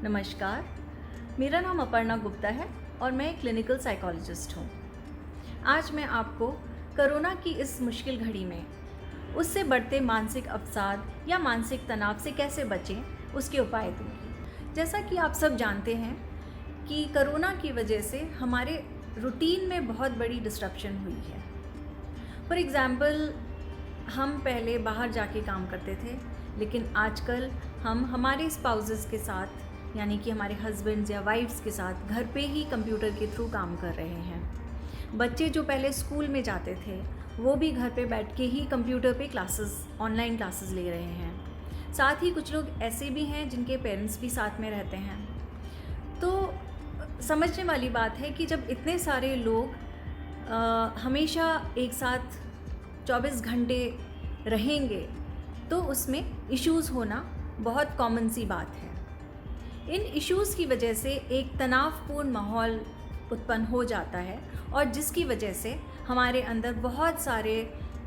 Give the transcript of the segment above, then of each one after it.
नमस्कार, मेरा नाम अपर्णा गुप्ता है और मैं एक क्लिनिकल साइकोलॉजिस्ट हूँ। आज मैं आपको कोरोना की इस मुश्किल घड़ी में उससे बढ़ते मानसिक अवसाद या मानसिक तनाव से कैसे बचें, उसके उपाय दूँगी। जैसा कि आप सब जानते हैं कि कोरोना की वजह से हमारे रूटीन में बहुत बड़ी डिस्ट्रप्शन हुई है। फॉर एग्ज़ाम्पल, हम पहले बाहर जाके काम करते थे, लेकिन आजकल हम हमारे स्पाउसेस के साथ यानी कि हमारे हस्बैंड्स या वाइफ्स के साथ घर पे ही कंप्यूटर के थ्रू काम कर रहे हैं। बच्चे जो पहले स्कूल में जाते थे वो भी घर पे बैठ के ही कंप्यूटर पे ऑनलाइन क्लासेस ले रहे हैं। साथ ही कुछ लोग ऐसे भी हैं जिनके पेरेंट्स भी साथ में रहते हैं। तो समझने वाली बात है कि जब इतने सारे लोग हमेशा एक साथ 24 घंटे रहेंगे तो उसमें इश्यूज़ होना बहुत कॉमन सी बात है। इन इश्यूज़ की वजह से एक तनावपूर्ण माहौल उत्पन्न हो जाता है और जिसकी वजह से हमारे अंदर बहुत सारे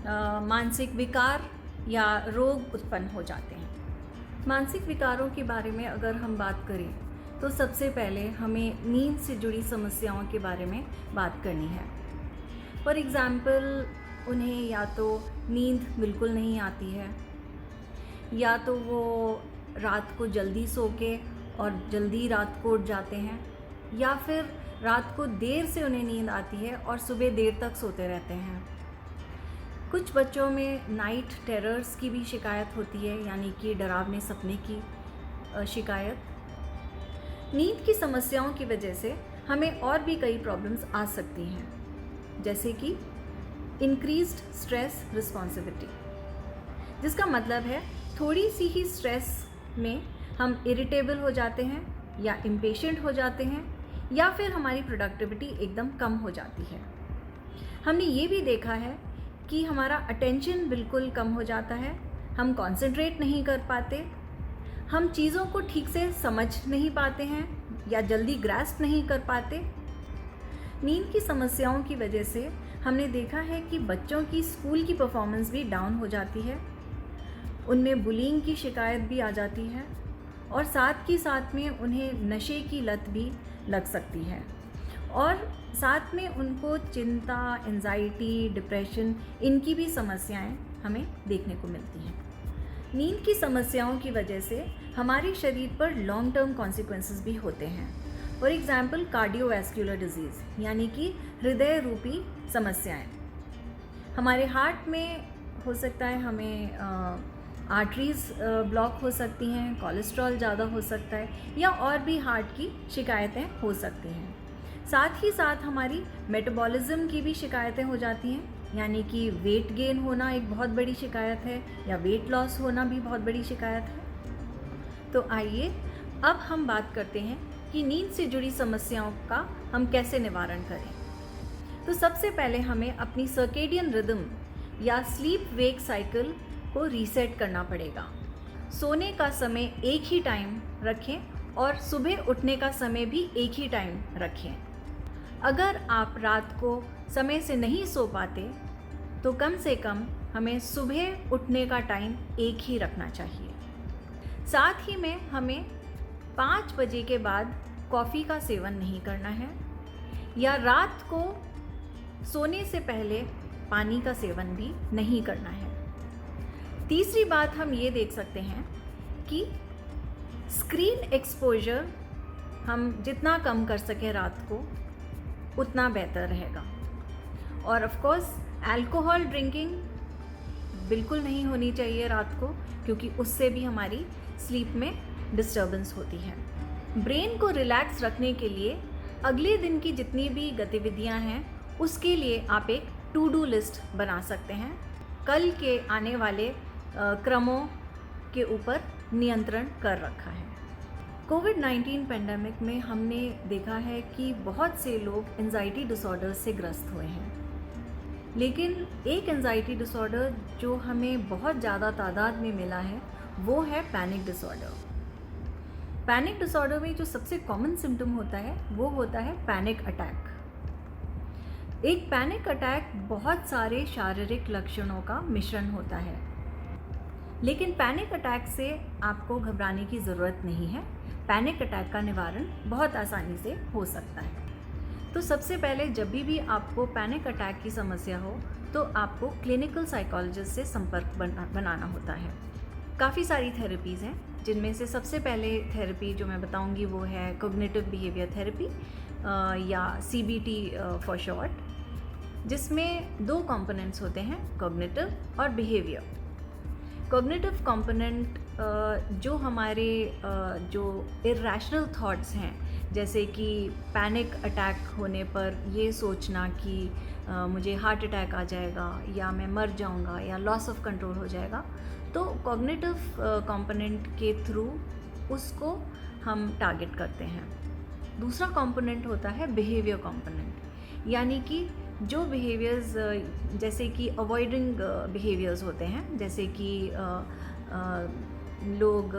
मानसिक विकार या रोग उत्पन्न हो जाते हैं। मानसिक विकारों के बारे में अगर हम बात करें तो सबसे पहले हमें नींद से जुड़ी समस्याओं के बारे में बात करनी है। फॉर एग्ज़ाम्पल, उन्हें या तो नींद बिल्कुल नहीं आती है, या तो वो रात को जल्दी सो के और जल्दी रात को उठ जाते हैं, या फिर रात को देर से उन्हें नींद आती है और सुबह देर तक सोते रहते हैं। कुछ बच्चों में नाइट टेरर्स की भी शिकायत होती है, यानी कि डरावने सपने की शिकायत। नींद की समस्याओं की वजह से हमें और भी कई प्रॉब्लम्स आ सकती हैं, जैसे कि इंक्रीज्ड स्ट्रेस रिस्पॉन्सिबिलिटी, जिसका मतलब है थोड़ी सी ही स्ट्रेस में हम इरिटेबल हो जाते हैं या इम्पेशेंट हो जाते हैं, या फिर हमारी प्रोडक्टिविटी एकदम कम हो जाती है। हमने ये भी देखा है कि हमारा अटेंशन बिल्कुल कम हो जाता है, हम कंसंट्रेट नहीं कर पाते, हम चीज़ों को ठीक से समझ नहीं पाते हैं या जल्दी ग्रास्प नहीं कर पाते। नींद की समस्याओं की वजह से हमने देखा है कि बच्चों की स्कूल की परफॉर्मेंस भी डाउन हो जाती है, उनमें बुलिंग की शिकायत भी आ जाती है और साथ ही साथ में उन्हें नशे की लत भी लग सकती है, और साथ में उनको चिंता, एंजाइटी, डिप्रेशन, इनकी भी समस्याएं हमें देखने को मिलती हैं। नींद की समस्याओं की वजह से हमारे शरीर पर लॉन्ग टर्म कॉन्सिक्वेंसेस भी होते हैं। फॉर एग्ज़ाम्पल, कार्डियोवैस्कुलर डिजीज़ यानी कि हृदय रूपी समस्याएं। हमारे हार्ट में हो सकता है हमें आर्टरीज़ ब्लॉक हो सकती हैं, कोलेस्ट्रॉल ज़्यादा हो सकता है, या और भी हार्ट की शिकायतें हो सकती हैं। साथ ही साथ हमारी मेटाबॉलिज्म की भी शिकायतें हो जाती हैं, यानी कि वेट गेन होना एक बहुत बड़ी शिकायत है, या वेट लॉस होना भी बहुत बड़ी शिकायत है। तो आइए अब हम बात करते हैं कि नींद से जुड़ी समस्याओं का हम कैसे निवारण करें। तो सबसे पहले हमें अपनी सर्केडियन रिदम या स्लीप वेक साइकिल को रीसेट करना पड़ेगा। सोने का समय एक ही टाइम रखें और सुबह उठने का समय भी एक ही टाइम रखें। अगर आप रात को समय से नहीं सो पाते तो कम से कम हमें सुबह उठने का टाइम एक ही रखना चाहिए। साथ ही में हमें 5 बजे के बाद कॉफ़ी का सेवन नहीं करना है, या रात को सोने से पहले पानी का सेवन भी नहीं करना है। तीसरी बात हम ये देख सकते हैं कि स्क्रीन एक्सपोजर हम जितना कम कर सकें रात को उतना बेहतर रहेगा। और ऑफ कोर्स अल्कोहल ड्रिंकिंग बिल्कुल नहीं होनी चाहिए रात को, क्योंकि उससे भी हमारी स्लीप में डिस्टर्बेंस होती है। ब्रेन को रिलैक्स रखने के लिए अगले दिन की जितनी भी गतिविधियां हैं उसके लिए आप एक टू डू लिस्ट बना सकते हैं। कल के आने वाले क्रमों के ऊपर नियंत्रण कर रखा है। कोविड-19 पेंडेमिक में हमने देखा है कि बहुत से लोग एंजाइटी डिसऑर्डर से ग्रस्त हुए हैं, लेकिन एक एंजाइटी डिसऑर्डर जो हमें बहुत ज़्यादा तादाद में मिला है वो है पैनिक डिसऑर्डर। पैनिक डिसऑर्डर में जो सबसे कॉमन सिम्टम होता है वो होता है पैनिक अटैक। एक पैनिक अटैक बहुत सारे शारीरिक लक्षणों का मिश्रण होता है। लेकिन पैनिक अटैक से आपको घबराने की ज़रूरत नहीं है। पैनिक अटैक का निवारण बहुत आसानी से हो सकता है। तो सबसे पहले जब भी आपको पैनिक अटैक की समस्या हो तो आपको क्लिनिकल साइकोलॉजिस्ट से संपर्क बनाना होता है। काफ़ी सारी थेरेपीज़ हैं, जिनमें से सबसे पहले थेरेपी जो मैं बताऊंगी वो है कॉग्निटिव बिहेवियर थेरेपी या CBT फॉर शॉर्ट, जिसमें 2 कंपोनेंट्स होते हैं, कॉग्निटिव और बिहेवियर। कॉग्निटिव कंपोनेंट जो हमारे जो इरैशनल थॉट्स हैं, जैसे कि पैनिक अटैक होने पर ये सोचना कि मुझे हार्ट अटैक आ जाएगा या मैं मर जाऊंगा या लॉस ऑफ कंट्रोल हो जाएगा, तो कॉग्निटिव कंपोनेंट के थ्रू उसको हम टारगेट करते हैं। दूसरा कंपोनेंट होता है बिहेवियर कंपोनेंट, यानी कि जो बिहेवियर्स जैसे कि अवॉइडिंग बिहेवियर्स होते हैं, जैसे कि लोग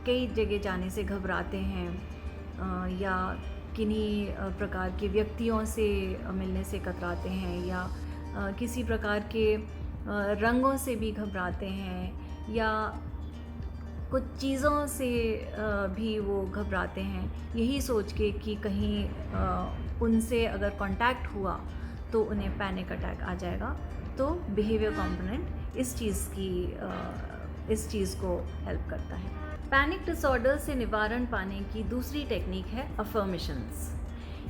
कई जगह जाने से घबराते हैं या किन्हीं प्रकार के व्यक्तियों से मिलने से कतराते हैं या किसी प्रकार के रंगों से भी घबराते हैं या कुछ चीज़ों से भी वो घबराते हैं, यही सोच के कि कहीं उनसे अगर कांटेक्ट हुआ तो उन्हें पैनिक अटैक आ जाएगा। तो बिहेवियर कंपोनेंट इस चीज़ को हेल्प करता है। पैनिक डिसऑर्डर से निवारण पाने की दूसरी टेक्निक है अफर्मेशंस,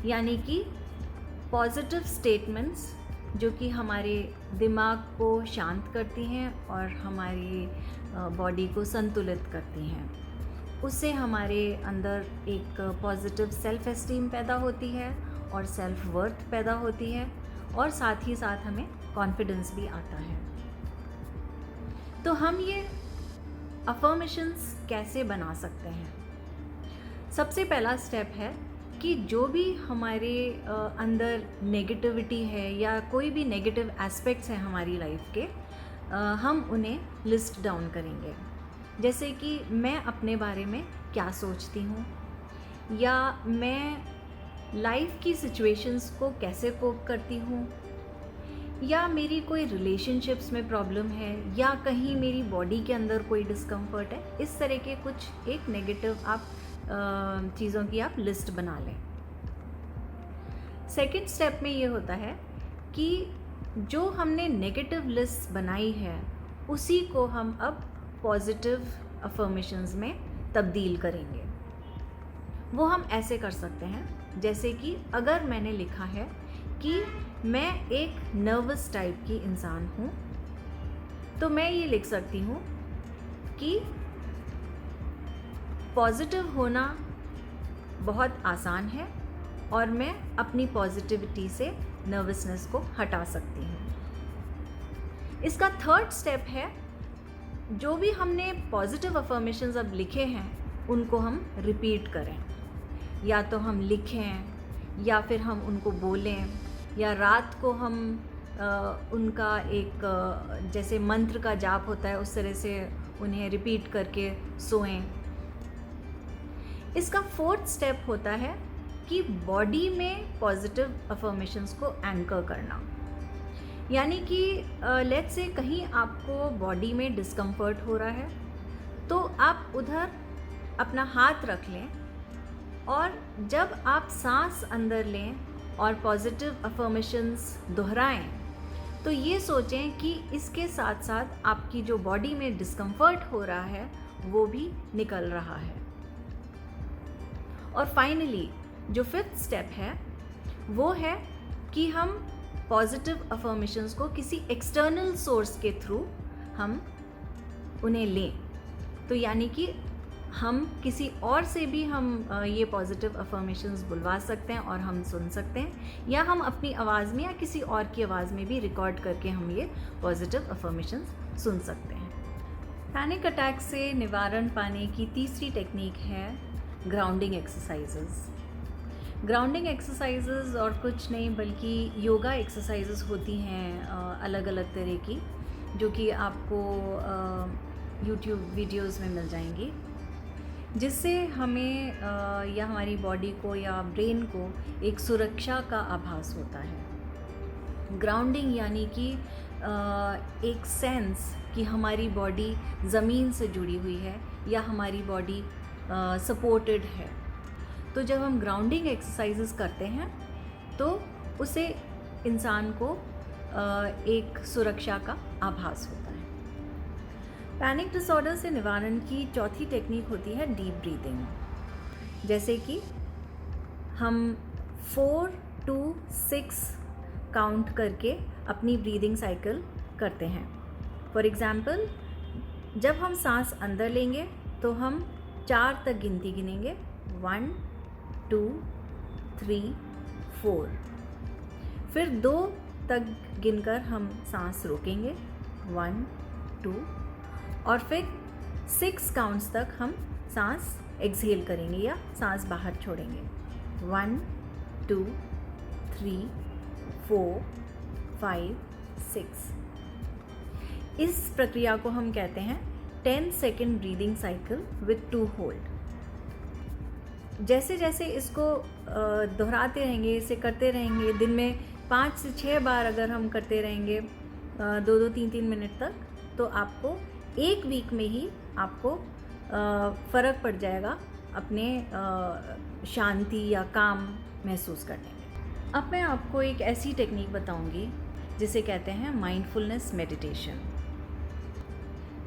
यानी कि पॉजिटिव स्टेटमेंट्स जो कि हमारे दिमाग को शांत करती हैं और हमारी बॉडी को संतुलित करती हैं। उससे हमारे अंदर एक पॉजिटिव सेल्फ एस्टीम पैदा होती है और सेल्फ वर्थ पैदा होती है और साथ ही साथ हमें कॉन्फिडेंस भी आता है। तो हम ये अफर्मेशंस कैसे बना सकते हैं? सबसे पहला स्टेप है कि जो भी हमारे अंदर नेगेटिविटी है या कोई भी नेगेटिव एस्पेक्ट्स हैं हमारी लाइफ के, हम उन्हें लिस्ट डाउन करेंगे। जैसे कि मैं अपने बारे में क्या सोचती हूँ, या मैं लाइफ की सिचुएशंस को कैसे कोप करती हूँ, या मेरी कोई रिलेशनशिप्स में प्रॉब्लम है, या कहीं मेरी बॉडी के अंदर कोई डिस्कम्फर्ट है। इस तरह के कुछ एक नेगेटिव आप चीज़ों की आप लिस्ट बना लें। सेकंड स्टेप में ये होता है कि जो हमने नेगेटिव लिस्ट बनाई है उसी को हम अब पॉजिटिव अफर्मेशंस में तब्दील करेंगे। वो हम ऐसे कर सकते हैं, जैसे कि अगर मैंने लिखा है कि मैं एक नर्वस टाइप की इंसान हूँ, तो मैं ये लिख सकती हूँ कि पॉजिटिव होना बहुत आसान है और मैं अपनी पॉजिटिविटी से नर्वसनेस को हटा सकती हूँ। इसका थर्ड स्टेप है, जो भी हमने पॉजिटिव अफर्मेशंस अब लिखे हैं उनको हम रिपीट करें, या तो हम लिखें या फिर हम उनको बोलें, या रात को हम उनका एक जैसे मंत्र का जाप होता है उस तरह से उन्हें रिपीट करके सोएं। इसका फोर्थ स्टेप होता है कि बॉडी में पॉजिटिव अफर्मेशंस को एंकर करना, यानी कि लेट्स से कहीं आपको बॉडी में डिस्कम्फर्ट हो रहा है तो आप उधर अपना हाथ रख लें और जब आप सांस अंदर लें और पॉजिटिव अफर्मेशंस दोहराएं तो ये सोचें कि इसके साथ साथ आपकी जो बॉडी में डिस्कम्फर्ट हो रहा है वो भी निकल रहा है। और फाइनली जो फिफ्थ स्टेप है वो है कि हम पॉजिटिव अफर्मेशंस को किसी एक्सटर्नल सोर्स के थ्रू हम उन्हें लें। तो यानी कि हम किसी और से भी हम ये पॉजिटिव अफर्मेशंस बुलवा सकते हैं और हम सुन सकते हैं, या हम अपनी आवाज़ में या किसी और की आवाज़ में भी रिकॉर्ड करके हम ये पॉजिटिव अफर्मेशंस सुन सकते हैं। पैनिक अटैक से निवारण पाने की तीसरी टेक्निक है ग्राउंडिंग एक्सरसाइजेस। ग्राउंडिंग एक्सरसाइजेस और कुछ नहीं बल्कि योगा एक्सरसाइजेस होती हैं अलग अलग तरह की, जो कि आपको यूट्यूब वीडियोस में मिल जाएंगी, जिससे हमें या हमारी बॉडी को या ब्रेन को एक सुरक्षा का आभास होता है। ग्राउंडिंग यानी कि एक सेंस कि हमारी बॉडी ज़मीन से जुड़ी हुई है या हमारी बॉडी सपोर्टेड है। तो जब हम ग्राउंडिंग एक्सरसाइजेस करते हैं तो उसे इंसान को एक सुरक्षा का आभास होता है। पैनिक डिसऑर्डर से निवारण की चौथी टेक्निक होती है डीप ब्रीदिंग। जैसे कि हम 4 to 6 काउंट करके अपनी ब्रीदिंग साइकिल करते हैं। फॉर एग्ज़ाम्पल, जब हम सांस अंदर लेंगे तो हम 4 तक गिनती गिनेंगे, 1 2 3 4। फिर 2 तक गिनकर हम सांस रोकेंगे, 1 2, और फिर 6 काउंट्स तक हम सांस एक्सहेल करेंगे या सांस बाहर छोड़ेंगे, 1 2 3 4 5 6। इस प्रक्रिया को हम कहते हैं 10 second breathing cycle with 2 hold. जैसे जैसे इसको दोहराते रहेंगे, इसे करते रहेंगे, दिन में 5 से 6 बार अगर हम करते रहेंगे 2-2 3-3 मिनट तक, तो आपको 1 वीक में ही आपको फ़र्क पड़ जाएगा अपने शांति या काम महसूस करने में। अब मैं आपको एक ऐसी टेक्निक बताऊंगी जिसे कहते हैं माइंडफुलनेस मेडिटेशन।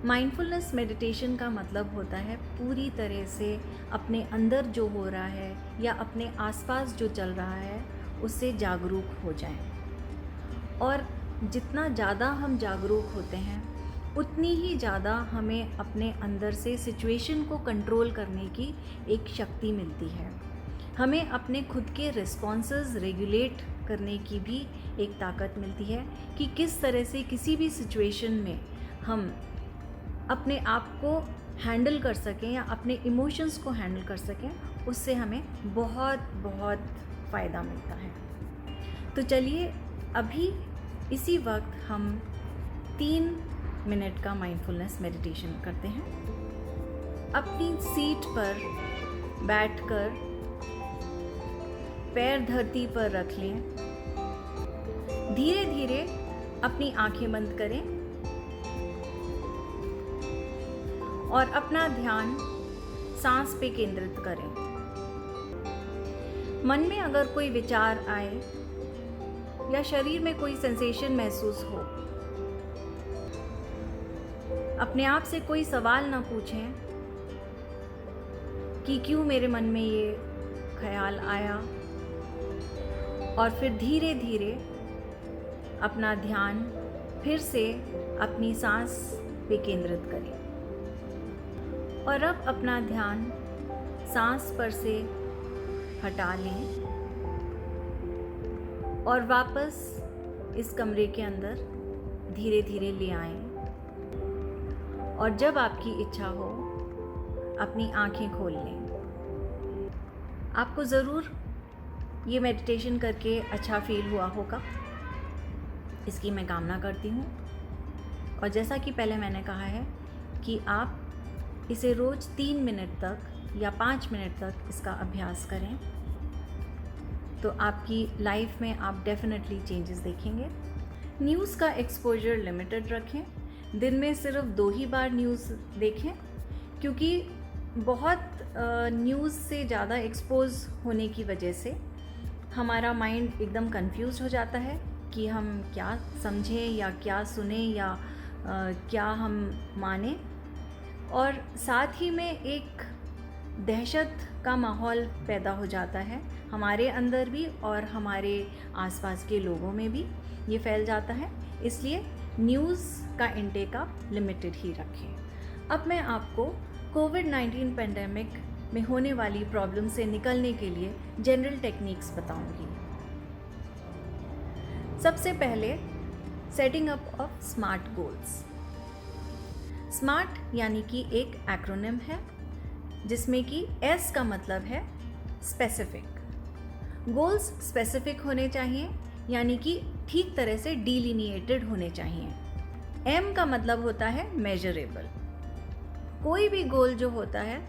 माइंडफुलनेस मेडिटेशन का मतलब होता है पूरी तरह से अपने अंदर जो हो रहा है या अपने आसपास जो चल रहा है उससे जागरूक हो जाएं। और जितना ज़्यादा हम जागरूक होते हैं उतनी ही ज़्यादा हमें अपने अंदर से सिचुएशन को कंट्रोल करने की एक शक्ति मिलती है। हमें अपने खुद के रिस्पॉन्सेस रेगुलेट करने की भी एक ताकत मिलती है कि किस तरह से किसी भी सिचुएशन में हम अपने आप को हैंडल कर सकें या अपने इमोशंस को हैंडल कर सकें। उससे हमें बहुत बहुत फ़ायदा मिलता है। तो चलिए अभी इसी वक्त हम 3 मिनट का माइंडफुलनेस मेडिटेशन करते हैं। अपनी सीट पर बैठकर पैर धरती पर रख लें। धीरे धीरे अपनी आंखें बंद करें और अपना ध्यान सांस पे केंद्रित करें। मन में अगर कोई विचार आए या शरीर में कोई सेंसेशन महसूस हो, अपने आप से कोई सवाल ना पूछें कि क्यों मेरे मन में ये ख्याल आया, और फिर धीरे धीरे अपना ध्यान फिर से अपनी सांस पे केंद्रित करें। और अब अपना ध्यान सांस पर से हटा लें और वापस इस कमरे के अंदर धीरे धीरे ले आएं। और जब आपकी इच्छा हो अपनी आंखें खोल लें। आपको ज़रूर ये मेडिटेशन करके अच्छा फील हुआ होगा, इसकी मैं कामना करती हूँ। और जैसा कि पहले मैंने कहा है कि आप इसे रोज़ 3 मिनट तक या 5 मिनट तक इसका अभ्यास करें, तो आपकी लाइफ में आप डेफिनेटली चेंजेस देखेंगे। न्यूज़ का एक्सपोजर लिमिटेड रखें। दिन में सिर्फ 2 ही बार न्यूज़ देखें, क्योंकि बहुत न्यूज़ से ज़्यादा एक्सपोज होने की वजह से हमारा माइंड एकदम कंफ्यूज हो जाता है कि हम क्या समझें या क्या सुने या क्या हम माने। और साथ ही में एक दहशत का माहौल पैदा हो जाता है हमारे अंदर भी और हमारे आसपास के लोगों में भी ये फैल जाता है। इसलिए न्यूज़ का इंटेक आप लिमिटेड ही रखें। अब मैं आपको कोविड-19 पेंडेमिक में होने वाली प्रॉब्लम से निकलने के लिए जनरल टेक्निक्स बताऊंगी। सबसे पहले setting up of smart goals. Smart यानी कि एक एक्रोनिम है जिसमें कि S का मतलब है स्पेसिफिक। गोल्स स्पेसिफिक होने चाहिए, यानी कि ठीक तरह से डिलिनिएटेड होने चाहिए। M का मतलब होता है मेजरेबल। कोई भी गोल जो होता है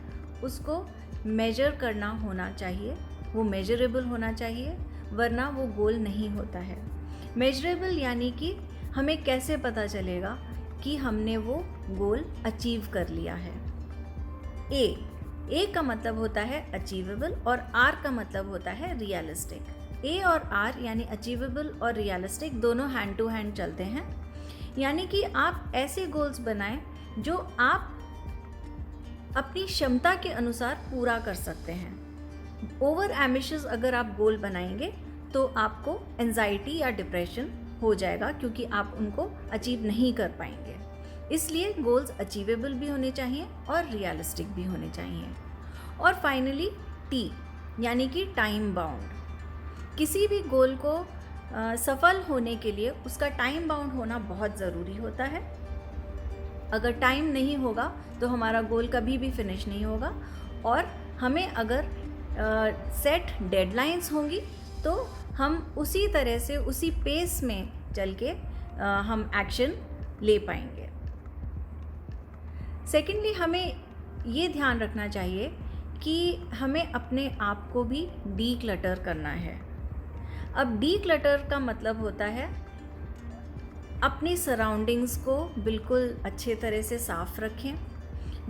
उसको मेजर करना होना चाहिए, वो मेजरेबल होना चाहिए, वरना वो गोल नहीं होता है। मेजरेबल यानी कि हमें कैसे पता चलेगा कि हमने वो गोल अचीव कर लिया है? ए का मतलब होता है अचीवेबल और आर का मतलब होता है रियलिस्टिक। ए और आर यानी अचीवेबल और रियलिस्टिक दोनों हैंड टू हैंड चलते हैं। यानी कि आप ऐसे गोल्स बनाएं जो आप अपनी क्षमता के अनुसार पूरा कर सकते हैं। ओवर एम्बिशियस अगर आप गोल बनाएंगे तो आपको एंजाइटी या डिप्रेशन हो जाएगा, क्योंकि आप उनको अचीव नहीं कर पाएंगे। इसलिए गोल्स अचीवेबल भी होने चाहिए और रियलिस्टिक भी होने चाहिए। और फाइनली टी यानी कि टाइम बाउंड। किसी भी गोल को सफल होने के लिए उसका टाइम बाउंड होना बहुत ज़रूरी होता है। अगर टाइम नहीं होगा तो हमारा गोल कभी भी फिनिश नहीं होगा। और हमें अगर सेट डेडलाइंस होंगी तो हम उसी तरह से उसी पेस में चल के हम एक्शन ले पाएंगे। सेकेंडली, हमें ये ध्यान रखना चाहिए कि हमें अपने आप को भी डीक्लटर करना है। अब डीक्लटर का मतलब होता है अपनी सराउंडिंग्स को बिल्कुल अच्छे तरह से साफ़ रखें।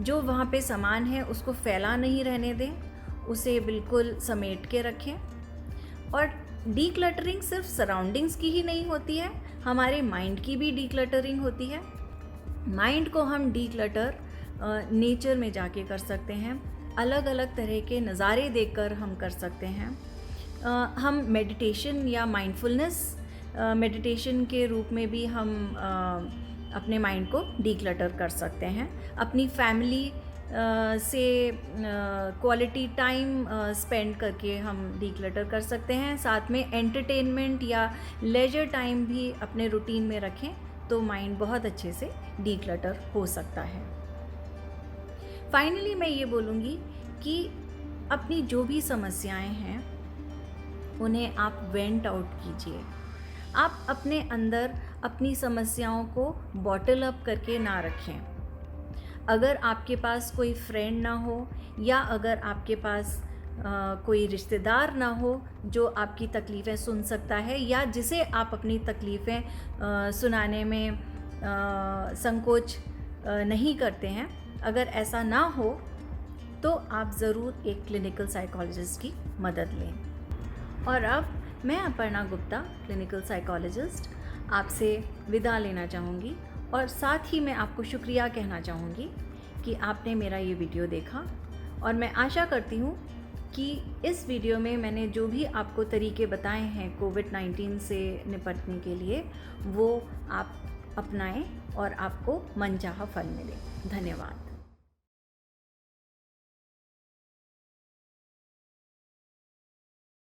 जो वहाँ पे सामान है उसको फैला नहीं रहने दें, उसे बिल्कुल समेट के रखें। और डीक्लटरिंग सिर्फ सराउंडिंग्स की ही नहीं होती है, हमारे माइंड की भी डीक्लटरिंग होती है। माइंड को हम डीक्लटर नेचर में जाके कर सकते हैं, अलग अलग तरह के नज़ारे देखकर हम कर सकते हैं। हम मेडिटेशन या माइंडफुलनेस मेडिटेशन के रूप में भी हम अपने माइंड को डीक्लटर कर सकते हैं। अपनी फैमिली से क्वालिटी टाइम स्पेंड करके हम डीक्लटर कर सकते हैं। साथ में एंटरटेनमेंट या लेजर टाइम भी अपने रूटीन में रखें तो माइंड बहुत अच्छे से डीक्लटर हो सकता है। फाइनली मैं ये बोलूँगी कि अपनी जो भी समस्याएं हैं उन्हें आप वेंट आउट कीजिए। आप अपने अंदर अपनी समस्याओं को बॉटल अप करके ना रखें। अगर आपके पास कोई फ्रेंड ना हो या अगर आपके पास कोई रिश्तेदार ना हो जो आपकी तकलीफ़ें सुन सकता है या जिसे आप अपनी तकलीफ़ें सुनाने में संकोच नहीं करते हैं, अगर ऐसा ना हो तो आप ज़रूर एक क्लिनिकल साइकोलॉजिस्ट की मदद लें। और अब मैं अपर्णा गुप्ता, क्लिनिकल साइकोलॉजिस्ट, आपसे विदा लेना चाहूँगी और साथ ही मैं आपको शुक्रिया कहना चाहूँगी कि आपने मेरा ये वीडियो देखा। और मैं आशा करती हूँ कि इस वीडियो में मैंने जो भी आपको तरीके बताए हैं कोविड-19 से निपटने के लिए, वो आप अपनाएं और आपको मनचाहा फल मिले। धन्यवाद।